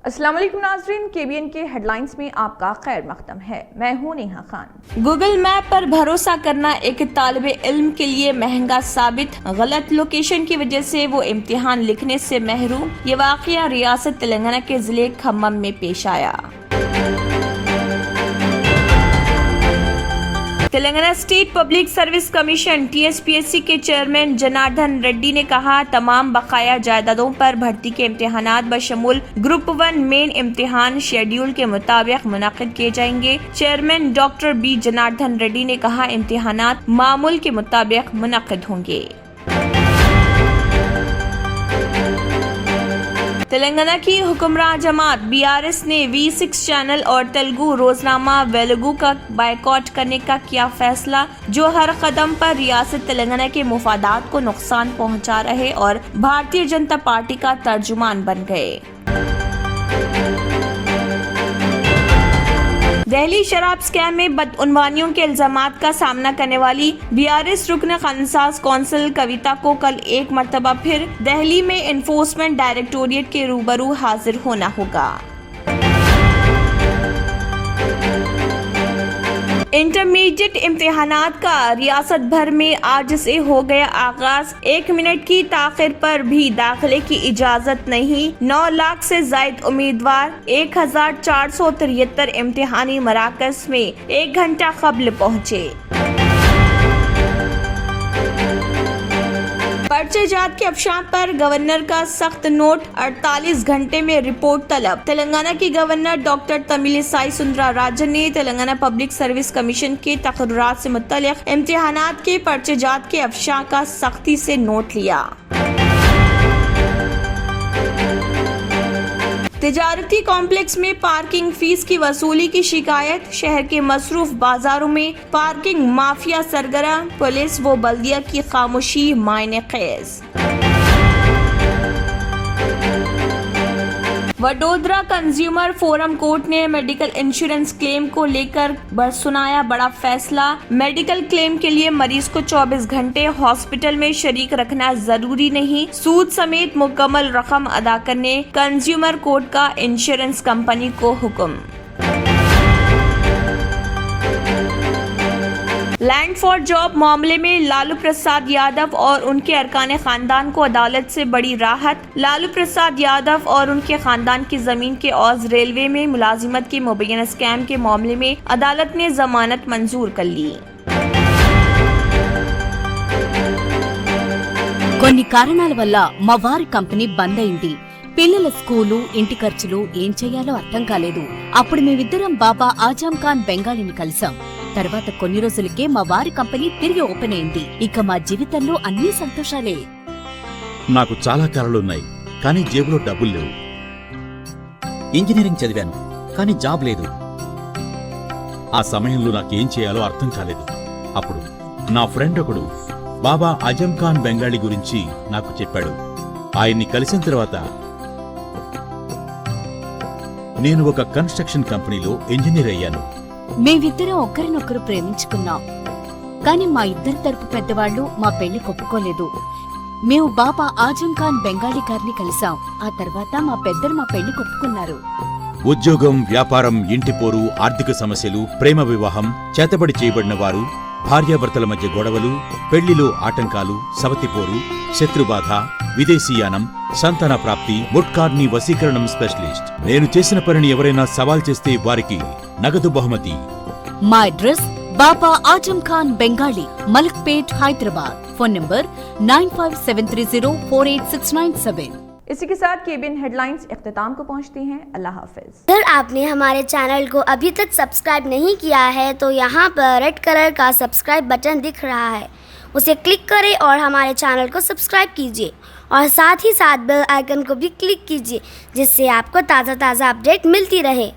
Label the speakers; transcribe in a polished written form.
Speaker 1: अस्सलाम वालेकुम नाज़रीन, KBN के हेडलाइंस में आपका खैर मकदम है। मैं हूँ नेहा खान।
Speaker 2: गूगल मैप पर भरोसा करना एक तालिबे इल्म के लिए महंगा साबित, गलत लोकेशन की वजह से वो इम्तिहान लिखने से महरूम। ये वाक़या रियासत तेलंगाना के जिले खम्मम में पेश आया। Telangana state public service commission TSPSC के चेयरमैन जनार्दन रेड्डी ने कहा, तमाम बकाया जायदादों पर भर्ती के इम्तिहानात बशमूल ग्रुप 1 मेन इम्तिहान शेड्यूल के मुताबिक मुनाकिद किए जाएंगे। Chairman doctor B Janardan Reddy ने कहा, इम्तिहानात मामूल के मुताबिक मुनाकिद होंगे। तेलंगाना की हुक्मरान जमात BRS ने V6 चैनल और तेलुगु रोजनामा वेलुगु का बायकॉट करने का किया फैसला, जो हर कदम पर रियासत तेलंगाना के मुफादात को नुकसान पहुंचा रहे और भारतीय जनता पार्टी का तर्जुमान बन गए। दिल्ली शराब स्कैम में बदउनवानियों के इल्जामात का सामना करने वाली BRS रुकन कंसास कौंसिल कविता को कल एक मर्तबा फिर दिल्ली में एनफोर्समेंट डायरेक्टोरेट के रूबरू हाजिर होना होगा। इंटरमीडिएट इम्तिहानात का रियासत भर में आज से हो गया आगाज। 1 मिनट की ताखिर पर भी दाखिले की इजाजत नहीं। 9 लाख से जायद उम्मीदवार 1473 इम्तिहानी मराकज में 1 घंटा कबल पहुँचे। पर्चे जात के अफशां पर गवर्नर का सख्त नोट, 48 घंटे में रिपोर्ट तलब। तेलंगाना की गवर्नर डॉक्टर तमिलिसाई सुंदरराजन ने तेलंगाना पब्लिक सर्विस कमीशन के तकर्रुरात से मुत्तलिक इम्तिहानात के पर्चे जात के अफशां का सख्ती से नोट लिया। तिजारती कॉम्प्लेक्स में पार्किंग फीस की वसूली की शिकायत। शहर के मसरूफ बाजारों में पार्किंग माफिया सरगर्म, पुलिस व बल्दिया की खामोशी मायने खेज। वडोदरा कंज्यूमर फोरम कोर्ट ने मेडिकल इंश्योरेंस क्लेम को लेकर सुनाया बड़ा फैसला। मेडिकल क्लेम के लिए मरीज को 24 घंटे हॉस्पिटल में शरीक रखना जरूरी नहीं, सूद समेत मुकम्मल रकम अदा करने कंज्यूमर कोर्ट का इंश्योरेंस कंपनी को हुक्म। लैंड फॉर जॉब मामले में लालू प्रसाद यादव और उनके अरकान खानदान को अदालत से बड़ी राहत। लालू प्रसाद यादव और उनके खानदान की जमीन के औज रेलवे में मुलाजिमत के मुबैना स्कैम के मामले में अदालत ने जमानत मंजूर कर ली।
Speaker 3: కొన్ని కారణాల వల్ల మా వారి కంపెనీ బంద్ అయింది. పిల్లల స్కూలు, ఇంటి ఖర్చులు ఏం చెయ్యాలో అర్థం కాలేదు. అప్పుడు మేమిద్దరం బాబా ఆజం ఖాన్ బెంగాలీని కలిసాం. తర్వాత కొన్ని రోజులకే మా వారి కంపెనీ తిరిగి ఓపెన్ అయింది. ఇక మా జీవితంలో అన్ని సంతోషాలే.
Speaker 4: నాకు చాలా కలలున్నాయి, కానీ జేబులో డబ్బులు లేవు.
Speaker 5: ఇంజనీరింగ్ చదివాను, కానీ జాబ్ లేదు.
Speaker 4: ఆ సమయంలో నాకేం చేయాలో అర్థం కాలేదు. అప్పుడు నా ఫ్రెండ్ ఒకడు బాబా ఆజం ఖాన్ బెంగాలీ గురించి నాకు చెప్పాడు. ఆయన్ని కలిసిన తర్వాత నేను ఒక కన్స్ట్రక్షన్ కంపెనీలో ఇంజనీర్ అయ్యాను.
Speaker 3: మేమిద్దరం ఒకరినొకరు ప్రేమించుకున్నాం, కాని మా ఇద్దరి తరపు పెద్దవాళ్లు మా పెళ్లి ఒప్పుకోలేదు. మేము బాబా ఆజం ఖాన్ బెంగాలీ గారిని కలిసాం. ఆ తర్వాత మా పెద్దలు మా పెళ్లి ఒప్పుకున్నారు.
Speaker 4: ఉద్యోగం, వ్యాపారం, ఇంటిపోరు, ఆర్థిక సమస్యలు, ప్రేమ వివాహం, చేతబడి చేయబడిన వారు, భార్యాభర్తల మధ్య గొడవలు, పెళ్లిలో ఆటంకాలు, సవతిపోరు, శత్రుబాధ, విదేశీయానం, సంతాన ప్రాప్తి, ముట్కార్ని వశీకరణం స్పెషలిస్ట్. నేను చేసిన పనిని ఎవరైనా సవాల్ చేస్తే వారికి నగదు బహుమతి.
Speaker 3: మా address Baba Azam Khan Bengali, Malakpet, Hyderabad. Phone number 9573048697।
Speaker 1: इसी के साथ KBN हेडलाइंस इख्तिताम को पहुंचती हैं। अल्लाह हाफिज।
Speaker 6: अगर आपने हमारे चैनल को अभी तक सब्सक्राइब नहीं किया है तो यहाँ पर रेड कलर का सब्सक्राइब बटन दिख रहा है, उसे क्लिक करें और हमारे चैनल को सब्सक्राइब कीजिए और साथ ही साथ बेल आइकन को भी क्लिक कीजिए, जिससे आपको ताज़ा अपडेट मिलती रहे।